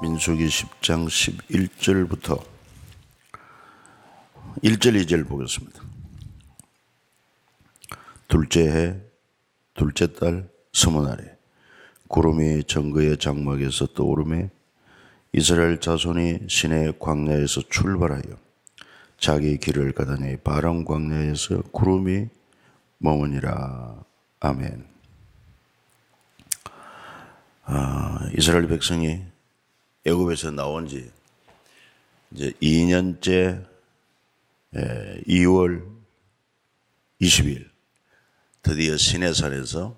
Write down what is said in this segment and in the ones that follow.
민수기 10장 11절부터 1절 2절 보겠습니다. 둘째 해 둘째 달 서문날에 구름이 정거의 장막에서 떠오르매 이스라엘 자손이 시내 광야에서 출발하여 자기 길을 가다니 바람 광야에서 구름이 머무니라. 아멘. 이스라엘 백성이 애굽에서 나온 지 이제 2년째 2월 20일 드디어 시내산에서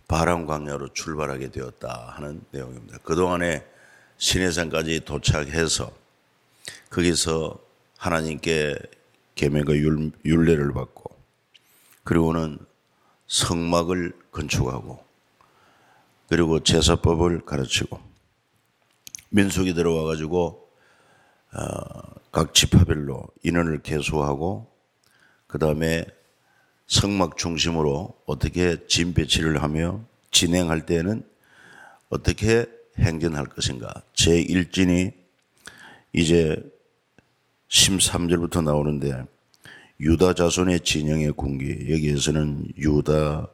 바람 광야로 출발하게 되었다 하는 내용입니다. 그동안에 시내산까지 도착해서 거기서 하나님께 계명과 율례를 받고 그리고는 성막을 건축하고 그리고 제사법을 가르치고 민수기 들어와 가지고 각 지파별로 인원을 계수하고 그 다음에 성막 중심으로 어떻게 진 배치를 하며 진행할 때는 어떻게 행전할 것인가. 제1진이 이제 13절부터 나오는데 유다 자손의 진영의 군기, 여기에서는 유다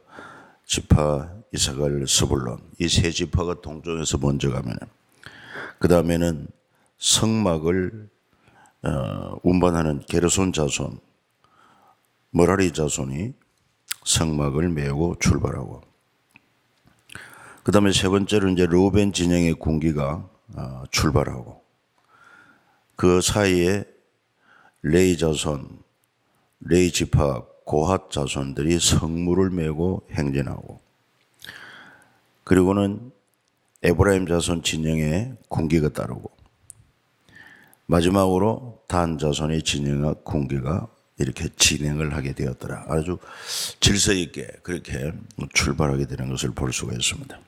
지파, 이사갈, 스불론 이 세 지파가 동쪽에서 먼저 가면 그 다음에는 성막을 운반하는 게르손 자손, 머라리 자손이 성막을 메고 출발하고 그 다음에 세 번째로 이제 르우벤 진영의 군기가 출발하고 그 사이에 레위 자손, 레위 지파, 고핫 자손들이 성물을 메고 행진하고 그리고는 에브라임 자손 진영의 군기가 따르고 마지막으로 단 자손의 진영의 군기가 이렇게 진행을 하게 되었더라. 아주 질서 있게 그렇게 출발하게 되는 것을 볼 수가 있습니다.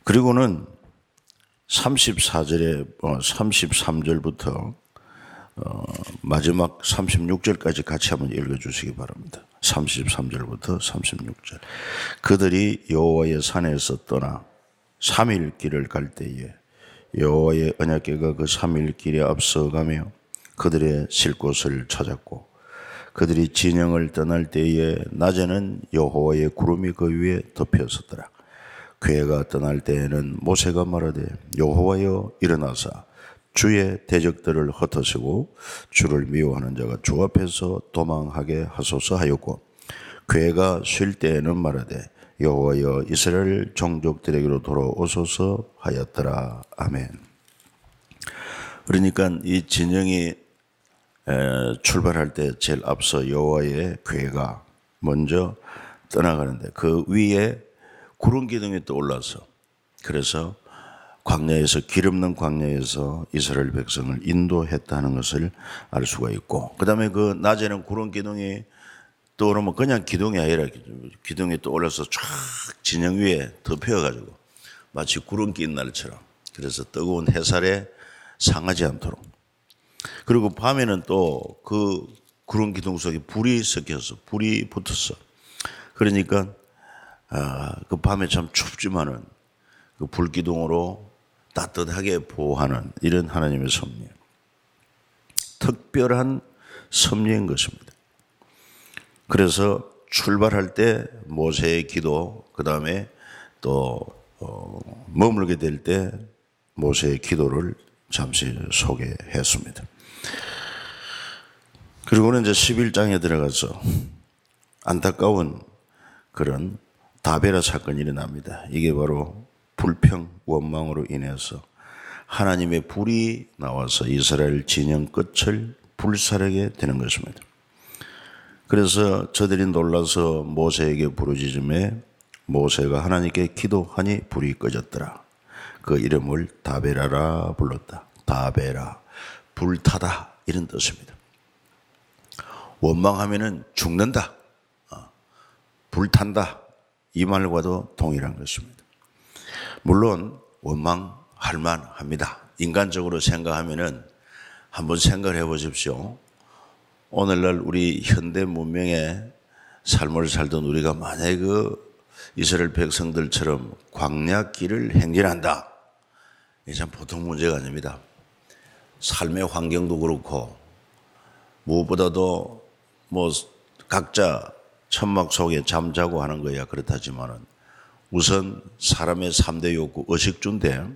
그리고는 34절에 33절부터 마지막 36절까지 같이 한번 읽어주시기 바랍니다. 33절부터 36절. 그들이 여호와의 산에서 떠나 3일 길을 갈 때에 여호와의 언약궤가 그 3일 길에 앞서가며 그들의 쉴 곳을 찾았고 그들이 진영을 떠날 때에 낮에는 여호와의 구름이 그 위에 덮였었더라. 궤가 떠날 때에는 모세가 말하되 여호와여 일어나사 주의 대적들을 흩으시고 주를 미워하는 자가 주 앞에서 도망하게 하소서 하였고 궤가 쉴 때에는 말하되 여호와여 이스라엘 종족들에게로 돌아오소서 하였더라. 아멘. 그러니까 이 진영이 출발할 때 제일 앞서 여호와의 궤가 먼저 떠나가는데 그 위에 구름 기둥이 떠올라서 그래서 광야에서 기름는 광야에서 이스라엘 백성을 인도했다는 것을 알 수가 있고 그 다음에 그 낮에는 구름 기둥이 떠오르면 그냥 기둥이 아니라 기둥이 떠올라서 쫙 진영 위에 덮여가지고 마치 구름 낀 날처럼 그래서 뜨거운 햇살에 상하지 않도록 그리고 밤에는 또 그 구름 기둥 속에 불이 섞여서 불이 붙었어. 그러니까 그 밤에 참 춥지만은 그 불기둥으로 따뜻하게 보호하는 이런 하나님의 섭리. 특별한 섭리인 것입니다. 그래서 출발할 때 모세의 기도, 그 다음에 또 머물게 될 때 모세의 기도를 잠시 소개했습니다. 그리고는 이제 11장에 들어가서 안타까운 그런 다베라 사건이 일어납니다. 이게 바로 불평, 원망으로 인해서 하나님의 불이 나와서 이스라엘 진영 끝을 불사르게 되는 것입니다. 그래서 저들이 놀라서 모세에게 부르짖음에 모세가 하나님께 기도하니 불이 꺼졌더라. 그 이름을 다베라라 불렀다. 다베라, 불타다 이런 뜻입니다. 원망하면은 죽는다, 불탄다 이 말과도 동일한 것입니다. 물론 원망할 만합니다. 인간적으로 생각하면은 한번 생각을 해보십시오. 오늘날 우리 현대 문명의 삶을 살던 우리가 만약에 그 이스라엘 백성들처럼 광야길을 행진한다. 이게 참 보통 문제가 아닙니다. 삶의 환경도 그렇고 무엇보다도 뭐 각자 천막 속에 잠자고 하는 거야 그렇다지만은 우선 사람의 3대 욕구 의식주인데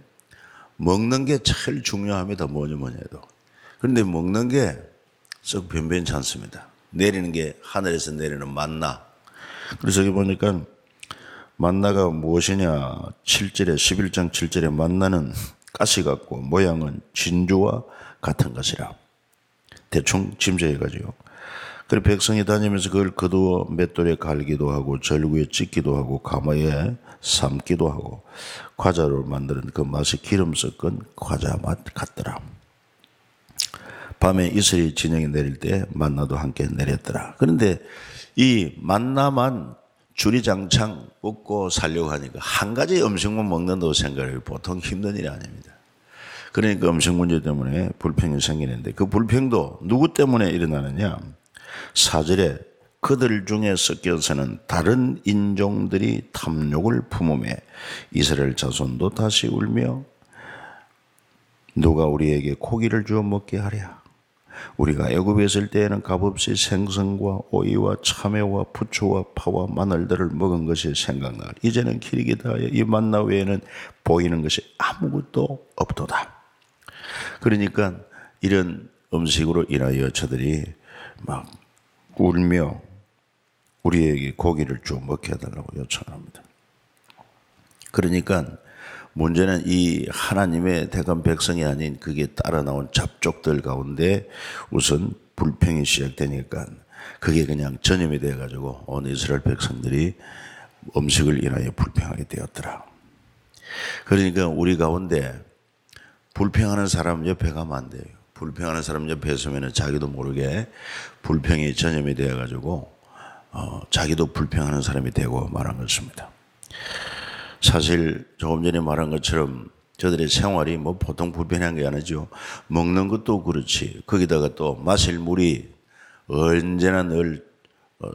먹는 게 제일 중요합니다. 뭐니 해도. 그런데 먹는 게 썩 변변치 않습니다. 내리는 게 하늘에서 내리는 만나. 그래서 여기 보니까 만나가 무엇이냐 7절에 11장 7절에 만나는 가시 같고 모양은 진주와 같은 것이라. 대충 짐작해가지고. 그리고 백성이 다니면서 그걸 거두어 맷돌에 갈기도 하고 절구에 찢기도 하고 가마에 삶기도 하고 과자로 만드는 그 맛이 기름 섞은 과자 맛 같더라. 밤에 이슬이 진영이 내릴 때 만나도 함께 내렸더라. 그런데 이 만나만 주리장창 먹고 살려고 하니까 한 가지 음식만 먹는다고 생각해요. 보통 힘든 일이 아닙니다. 그러니까 음식 문제 때문에 불평이 생기는데 그 불평도 누구 때문에 일어나느냐. 4절에 그들 중에 섞여서는 다른 인종들이 탐욕을 품으며 이스라엘 자손도 다시 울며 누가 우리에게 고기를 주어 먹게 하랴. 우리가 애굽에 있을 때에는 값없이 생선과 오이와 참외와 부추와 파와 마늘들을 먹은 것이 생각나. 이제는 기르게 다하여 이 만나 외에는 보이는 것이 아무것도 없도다. 그러니까 이런 음식으로 인하여 저들이 막 울며 우리에게 고기를 좀 먹게 해달라고 요청합니다. 그러니까 문제는 이 하나님의 택한 백성이 아닌 그게 따라 나온 잡족들 가운데 우선 불평이 시작되니까 그게 그냥 전염이 돼가지고 온 이스라엘 백성들이 음식을 인하여 불평하게 되었더라. 그러니까 우리 가운데 불평하는 사람 옆에 가면 안 돼요. 불평하는 사람 옆에 있으면 자기도 모르게 불평이 전염이 되어가지고 자기도 불평하는 사람이 되고 말한 것입니다. 사실 조금 전에 말한 것처럼 저들의 생활이 뭐 보통 불편한 게 아니죠. 먹는 것도 그렇지. 거기다가 또 마실 물이 언제나 늘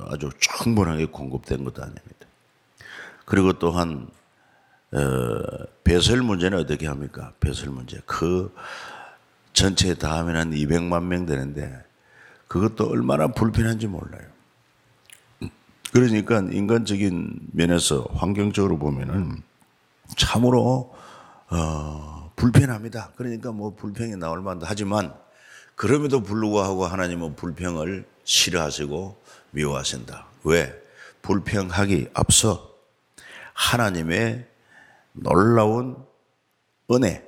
아주 충분하게 공급된 것도 아닙니다. 그리고 또한 배설 문제는 어떻게 합니까? 배설 문제. 그 전체 다 하면 한 200만 명 되는데 그것도 얼마나 불편한지 몰라요. 그러니까 인간적인 면에서 환경적으로 보면은 참으로 불편합니다. 그러니까 뭐 불평이 나올 만도 하지만 그럼에도 불구하고 하나님은 불평을 싫어하시고 미워하신다. 왜? 불평하기 앞서 하나님의 놀라운 은혜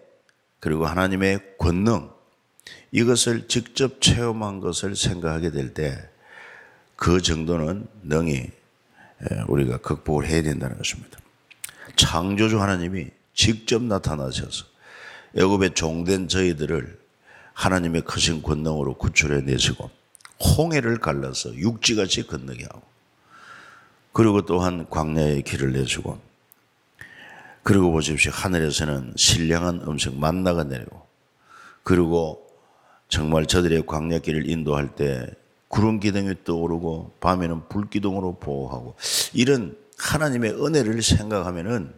그리고 하나님의 권능 이것을 직접 체험한 것을 생각하게 될 때 그 정도는 능히 우리가 극복을 해야 된다는 것입니다. 창조주 하나님이 직접 나타나셔서 애굽의 종된 저희들을 하나님의 크신 권능으로 구출해 내시고 홍해를 갈라서 육지같이 건너게 하고 그리고 또한 광야의 길을 내주고 그리고 보십시오. 하늘에서는 신령한 음식 만나가 내리고 그리고 정말 저들의 광야길을 인도할 때 구름 기둥이 떠오르고 밤에는 불기둥으로 보호하고 이런 하나님의 은혜를 생각하면은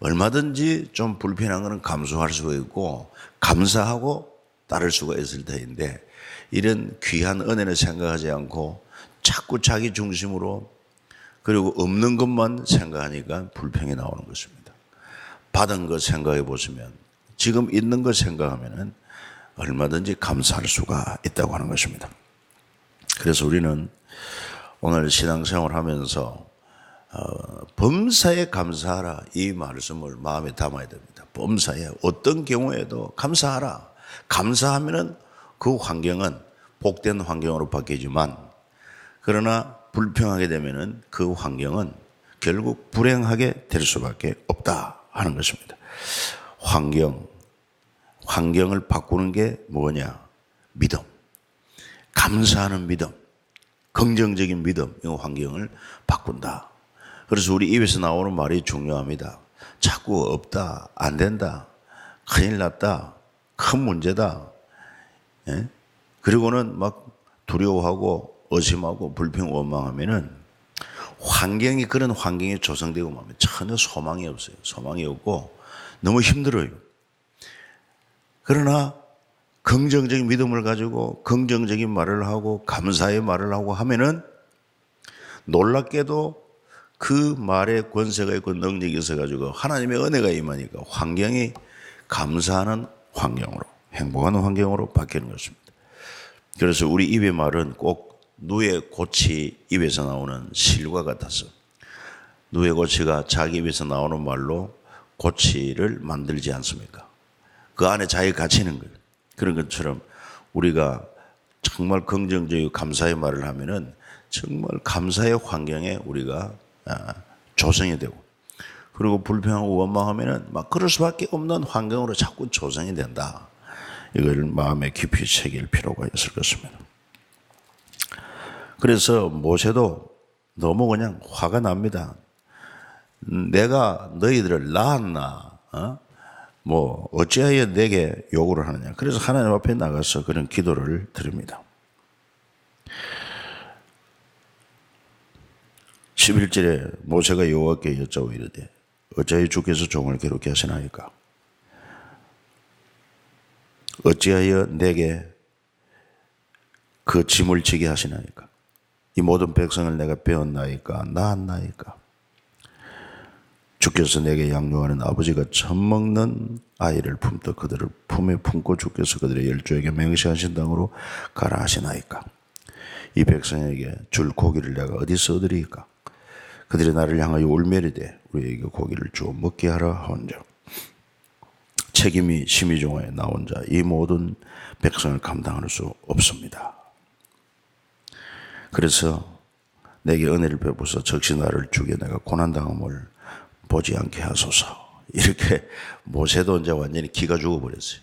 얼마든지 좀 불편한 것은 감수할 수가 있고 감사하고 따를 수가 있을 터인데 이런 귀한 은혜를 생각하지 않고 자꾸 자기 중심으로 그리고 없는 것만 생각하니까 불평이 나오는 것입니다. 받은 것 생각해 보시면 지금 있는 것 생각하면은 얼마든지 감사할 수가 있다고 하는 것입니다. 그래서 우리는 오늘 신앙생활 하면서 범사에 감사하라 이 말씀을 마음에 담아야 됩니다. 범사에 어떤 경우에도 감사하라. 감사하면은 그 환경은 복된 환경으로 바뀌지만 그러나 불평하게 되면은 그 환경은 결국 불행하게 될 수밖에 없다 하는 것입니다. 환경을 바꾸는 게 뭐냐? 믿음. 감사하는 믿음, 긍정적인 믿음, 이 환경을 바꾼다. 그래서 우리 입에서 나오는 말이 중요합니다. 자꾸 없다, 안 된다, 큰일 났다, 큰 문제다. 예? 그리고는 막 두려워하고 의심하고 불평 원망하면은 환경이 그런 환경이 조성되고 나면 전혀 소망이 없어요. 소망이 없고 너무 힘들어요. 그러나 긍정적인 믿음을 가지고 긍정적인 말을 하고 감사의 말을 하고 하면은 놀랍게도 그 말에 권세가 있고 능력이 있어가지고 하나님의 은혜가 임하니까 환경이 감사하는 환경으로, 행복한 환경으로 바뀌는 것입니다. 그래서 우리 입의 말은 꼭 누에 고치 입에서 나오는 실과 같아서 누에 고치가 자기 입에서 나오는 말로 고치를 만들지 않습니까? 그 안에 자기가 갇히는 거예요. 그런 것처럼 우리가 정말 긍정적이고 감사의 말을 하면은 정말 감사의 환경에 우리가 조성이 되고, 그리고 불평하고 원망하면은 막 그럴 수밖에 없는 환경으로 자꾸 조성이 된다. 이걸 마음에 깊이 새길 필요가 있을 것입니다. 그래서 모세도 너무 그냥 화가 납니다. 내가 너희들을 낳았나? 뭐 어찌하여 내게 요구를 하느냐. 그래서 하나님 앞에 나가서 그런 기도를 드립니다. 11절에 모세가 여호와께 여짜오 이르되 어찌하여 주께서 종을 괴롭게 하시나이까? 어찌하여 내게 그 짐을 지게 하시나이까? 이 모든 백성을 내가 배웠나이까? 낳았나이까? 주께서 내게 양육하는 아버지가 젖먹는 아이를 품듯 그들을 품에 품고 주께서 그들의 열조에게 맹세하신 땅으로 가라 하시나이까? 이 백성에게 줄 고기를 내가 어디서 얻으리이까? 그들이 나를 향하여 울매리되 우리에게 고기를 주어 먹게 하라 하온즉 책임이 심히 종하에 나 혼자 이 모든 백성을 감당할 수 없습니다. 그래서 내게 은혜를 베푸사 적시 나를 죽여 내가 고난당함을 보지 않게 하소서. 이렇게 모세도 이제 완전히 기가 죽어버렸어요.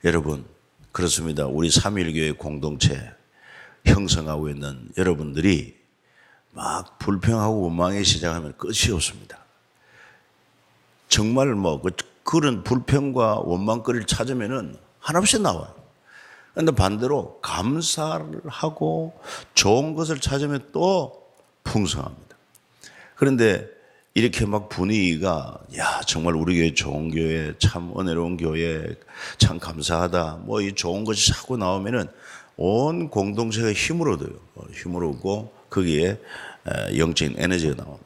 여러분, 그렇습니다. 우리 삼일교회 공동체 형성하고 있는 여러분들이 막 불평하고 원망하기 시작하면 끝이 없습니다. 정말 뭐 그런 불평과 원망거리를 찾으면은 한없이 나와요. 그런데 반대로 감사를 하고 좋은 것을 찾으면 또 풍성합니다. 그런데 이렇게 막 분위기가 야 정말 우리 교회 좋은 교회 참 은혜로운 교회 참 감사하다 뭐 이 좋은 것이 자꾸 나오면은 온 공동체가 힘을 얻어요. 힘을 얻고 거기에 영적인 에너지가 나옵니다.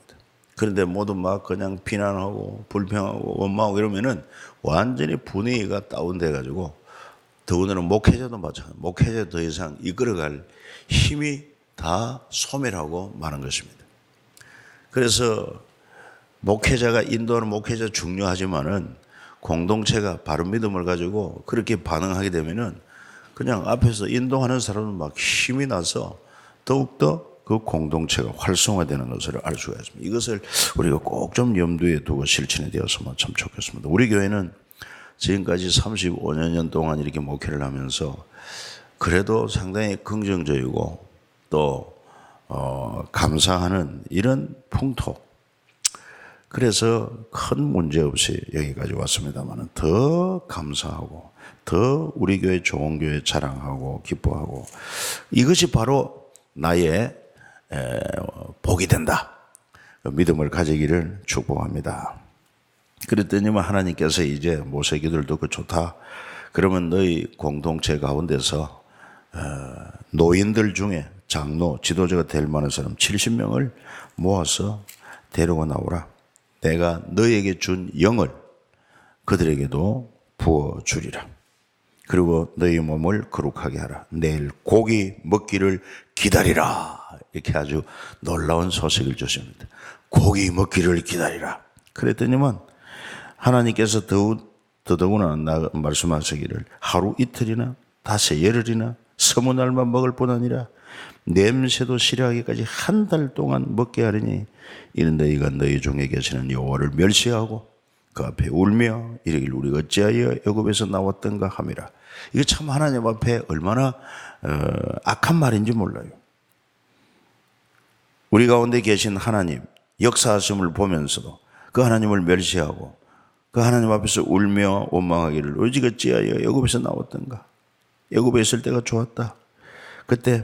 그런데 모두 막 그냥 비난하고 불평하고 원망하고 이러면은 완전히 분위기가 다운돼 가지고 더군다나 목회자도 마찬가지입니다. 목회자 더 이상 이끌어갈 힘이 다 소멸하고 마는 것입니다. 그래서 목회자가 인도하는 목회자 중요하지만은 공동체가 바른 믿음을 가지고 그렇게 반응하게 되면은 그냥 앞에서 인도하는 사람은 막 힘이 나서 더욱더 그 공동체가 활성화되는 것을 알 수가 있습니다. 이것을 우리가 꼭 좀 염두에 두고 실천이 되었으면 참 좋겠습니다. 우리 교회는 지금까지 35년 동안 이렇게 목회를 하면서 그래도 상당히 긍정적이고 또 감사하는 이런 풍토, 그래서 큰 문제 없이 여기까지 왔습니다만 더 감사하고 더 우리 교회 좋은 교회 자랑하고 기뻐하고 이것이 바로 나의 복이 된다. 믿음을 가지기를 축복합니다. 그랬더니만 하나님께서 이제 모세 기도를 듣고 좋다. 그러면 너희 공동체 가운데서 노인들 중에 장로, 지도자가 될 만한 사람 70명을 모아서 데리고 나오라. 내가 너에게 준 영을 그들에게도 부어주리라. 그리고 너희 몸을 거룩하게 하라. 내일 고기 먹기를 기다리라. 이렇게 아주 놀라운 소식을 주십니다. 고기 먹기를 기다리라. 그랬더니만 하나님께서 더더구나 말씀하시기를 하루 이틀이나 닷새 열흘이나 서무 날만 먹을 뿐 아니라 냄새도 싫어하기까지 한 달 동안 먹게 하리니 이는 너희가 너희 중에 계시는 여호와를 멸시하고 그 앞에 울며 이르길 우리가 어찌하여 애굽에서 나왔던가 함이라. 이게 참 하나님 앞에 얼마나 악한 말인지 몰라요. 우리 가운데 계신 하나님 역사하심을 보면서도 그 하나님을 멸시하고 그 하나님 앞에서 울며 원망하기를 우리가 어찌하여 애굽에서 나왔던가. 애굽에 있을 때가 좋았다. 그때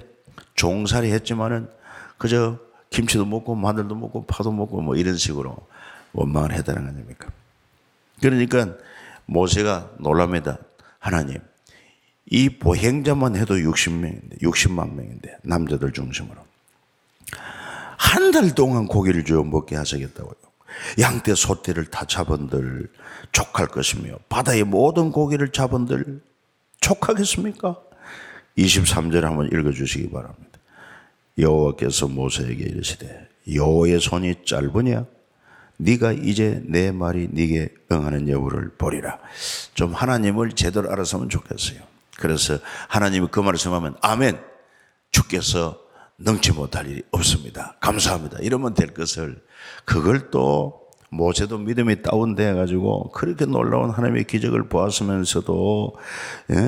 종살이 했지만은 그저 김치도 먹고 마늘도 먹고 파도 먹고 뭐 이런 식으로 원망을 했다는 거 아닙니까? 그러니까 모세가 놀랍니다. 하나님, 이 보행자만 해도 60만 명인데 남자들 중심으로 한 달 동안 고기를 주어 먹게 하시겠다고요. 양떼 소떼를 다 잡은들 족할 것이며 바다의 모든 고기를 잡은들 족하겠습니까? 23절 한번 읽어주시기 바랍니다. 여호와께서 모세에게 이르시되 여호와의 손이 짧으냐? 네가 이제 내 말이 네게 응하는 여부를 보리라. 좀 하나님을 제대로 알았으면 좋겠어요. 그래서 하나님이 그 말씀하면 아멘, 주께서 능치 못할 일이 없습니다, 감사합니다, 이러면 될 것을, 그걸 또 모세도 믿음이 다운돼 가지고 그렇게 놀라운 하나님의 기적을 보았으면서도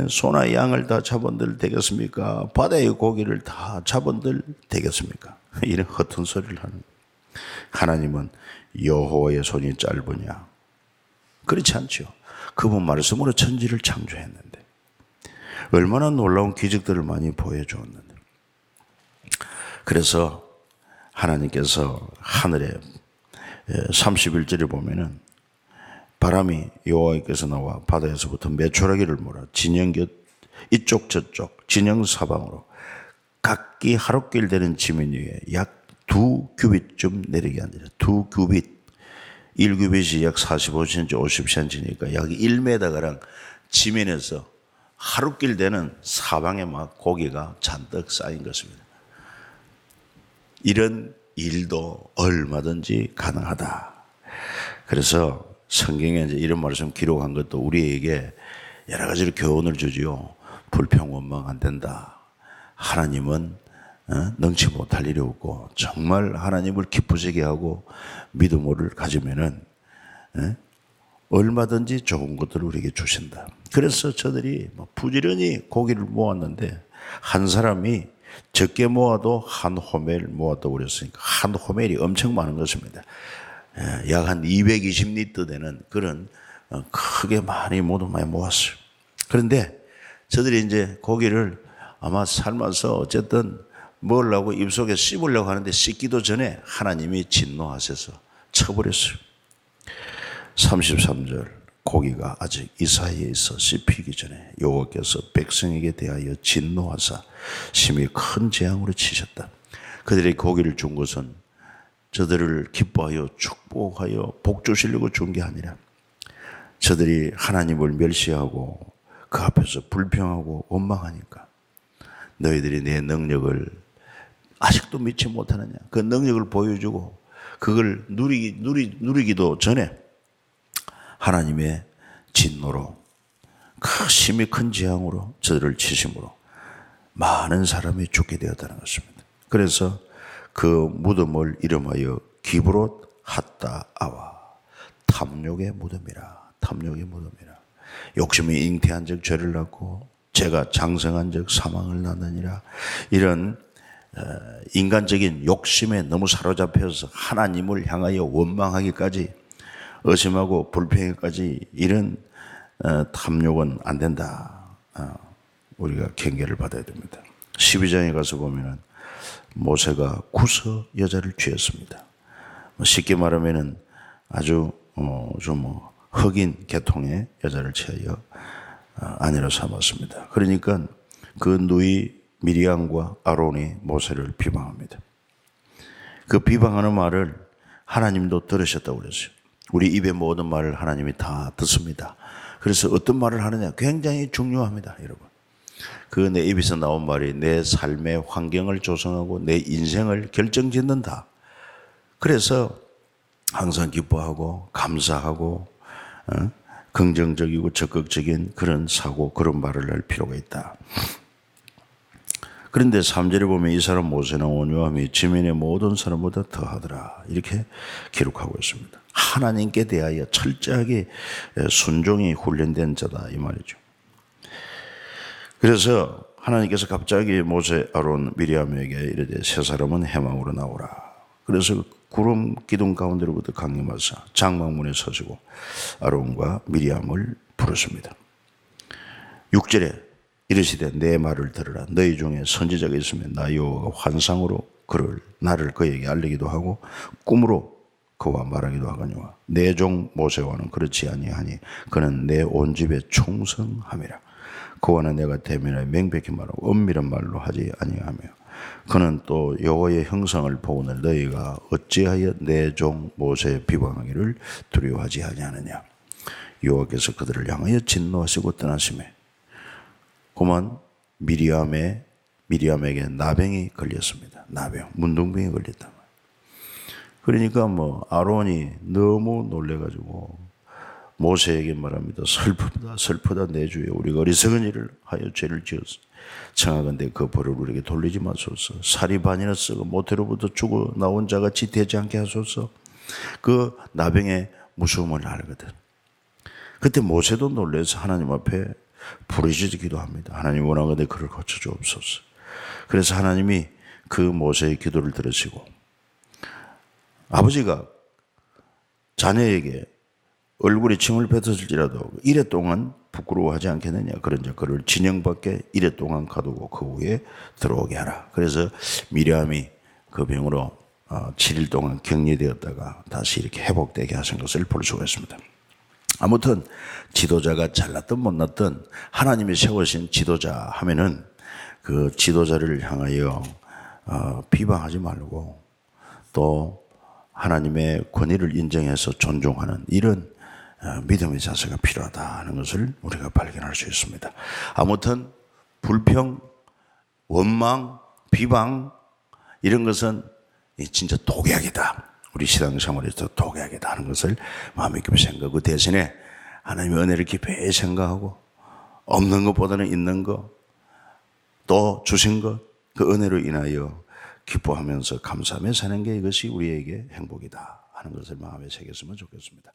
소나 양을 다 잡은들 되겠습니까? 바다의 고기를 다 잡은들 되겠습니까? 이런 허튼 소리를 하는. 하나님은 여호와의 손이 짧으냐? 그렇지 않죠. 그분 말씀으로 천지를 창조했는데 얼마나 놀라운 기적들을 많이 보여주었는데. 그래서 하나님께서 하늘에 31절에 보면은 바람이 여호와께서 나와 바다에서부터 메추라기를 몰아 진영 곁 이쪽 저쪽 진영 사방으로 각기 하루길 되는 지면 위에 약 2규빗쯤 내리게 하니라. 2규빗, 1규빗이 약 45cm, 50cm니까 약 1m가량 지면에서 하루길 되는 사방에 막 고기가 잔뜩 쌓인 것입니다. 이런 일도 얼마든지 가능하다. 그래서 성경에 이제 이런 말씀 기록한 것도 우리에게 여러 가지로 교훈을 주지요. 불평 원망 안 된다. 하나님은 능치 못할 일이 없고 정말 하나님을 기쁘시게 하고 믿음을 가지면은 얼마든지 좋은 것들을 우리에게 주신다. 그래서 저들이 부지런히 고기를 모았는데 한 사람이 적게 모아도 한 호멜 모았다고 그랬으니까 한 호멜이 엄청 많은 것입니다. 약 한 220리터 되는 그런 크게 많이 모두 많이 모았어요. 그런데 저들이 이제 고기를 아마 삶아서 어쨌든 먹으려고 입속에 씹으려고 하는데 씹기도 전에 하나님이 진노하셔서 쳐버렸어요. 33절, 고기가 아직 이 사이에 있어 씹히기 전에 여호와께서 백성에게 대하여 진노하사 심히 큰 재앙으로 치셨다. 그들이 고기를 준 것은 저들을 기뻐하여 축복하여 복 주시려고 준 게 아니라 저들이 하나님을 멸시하고 그 앞에서 불평하고 원망하니까 너희들이 내 능력을 아직도 믿지 못하느냐, 그 능력을 보여주고 그걸 누리기도 전에 하나님의 진노로 심히 큰 재앙으로 저들을 치심으로 많은 사람이 죽게 되었다는 것입니다. 그래서 그 무덤을 이름하여 기브롯 핫다 아와, 탐욕의 무덤이라. 탐욕의 무덤이라. 욕심이 잉태한 적 죄를 낳고 죄가 장성한 적 사망을 낳느니라. 이런 인간적인 욕심에 너무 사로잡혀서 하나님을 향하여 원망하기까지 의심하고 불평하기까지 이런 탐욕은 안 된다. 우리가 경계를 받아야 됩니다. 12장에 가서 보면은 모세가 구서 여자를 취했습니다. 쉽게 말하면은 아주 좀 흑인 계통의 여자를 취하여 아내로 삼았습니다. 그러니까 그 누이 미리암과 아론이 모세를 비방합니다. 그 비방하는 말을 하나님도 들으셨다고 그랬어요. 우리 입에 모든 말을 하나님이 다 듣습니다. 그래서 어떤 말을 하느냐 굉장히 중요합니다, 여러분. 그 내 입에서 나온 말이 내 삶의 환경을 조성하고 내 인생을 결정짓는다. 그래서 항상 기뻐하고 감사하고 긍정적이고 적극적인 그런 사고, 그런 말을 할 필요가 있다. 그런데 3절에 보면 이 사람 모세는 온유함이 지면의 모든 사람보다 더하더라. 이렇게 기록하고 있습니다. 하나님께 대하여 철저하게 순종이 훈련된 자다, 이 말이죠. 그래서 하나님께서 갑자기 모세, 아론, 미리암에게 이르되 세 사람은 해망으로 나오라. 그래서 구름 기둥 가운데로부터 강림하사 장막문에 서시고 아론과 미리암을 부르십니다. 6절에 이르시되 내 말을 들으라. 너희 중에 선지자가 있으면 나 여호와가 환상으로 나를 그에게 알리기도 하고 꿈으로 그와 말하기도 하거니와 내 종 모세와는 그렇지 아니하니 그는 내 온 집에 충성함이라. 그와는 내가 대면하여 명백히 말하고 은밀한 말로 하지 아니하며 그는 또 여호와의 형상을 보거늘 너희가 어찌하여 내 종 모세의 비방하기를 두려워하지 아니하느냐. 여호와께서 그들을 향하여 진노하시고 떠나시매 그만 미리암에게 나병이 걸렸습니다. 나병, 문둥병이 걸렸다. 그러니까 아론이 너무 놀래가지고 모세에게 말합니다. 슬프다 내 주여, 우리가 어리석은 일을 하여 죄를 지었어. 청하건대 그 벌을 우리에게 돌리지 마소서. 살이 반이나 썩어 모태로부터 죽어 나온 자같이 되지 않게 하소서. 그 나병의 무서움을 알거든. 그때 모세도 놀라서 하나님 앞에 부르짖어 기도합니다. 하나님 원하건대 그를 고쳐주옵소서. 그래서 하나님이 그 모세의 기도를 들으시고 아버지가 자녀에게 얼굴에 침을 뱉었을지라도 이래 동안 부끄러워하지 않겠느냐. 그런즉 그를 진영 밖에 이래 동안 가두고 그 후에 들어오게 하라. 그래서 미리암이 그 병으로 7일 동안 격리되었다가 다시 이렇게 회복되게 하신 것을 볼 수가 있습니다. 아무튼 지도자가 잘났든 못났든 하나님이 세우신 지도자 하면은 그 지도자를 향하여 비방하지 말고 또 하나님의 권위를 인정해서 존중하는 이런 믿음의 자세가 필요하다 하는 것을 우리가 발견할 수 있습니다. 아무튼 불평, 원망, 비방 이런 것은 진짜 독약이다. 우리 신앙생활에서 독약이다 하는 것을 마음에 깊이 생각하고 그 대신에 하나님의 은혜를 깊이 생각하고 없는 것보다는 있는 것 또 주신 것 그 은혜로 인하여 기뻐하면서 감사하며 사는 게 이것이 우리에게 행복이다 하는 것을 마음에 새겼으면 좋겠습니다.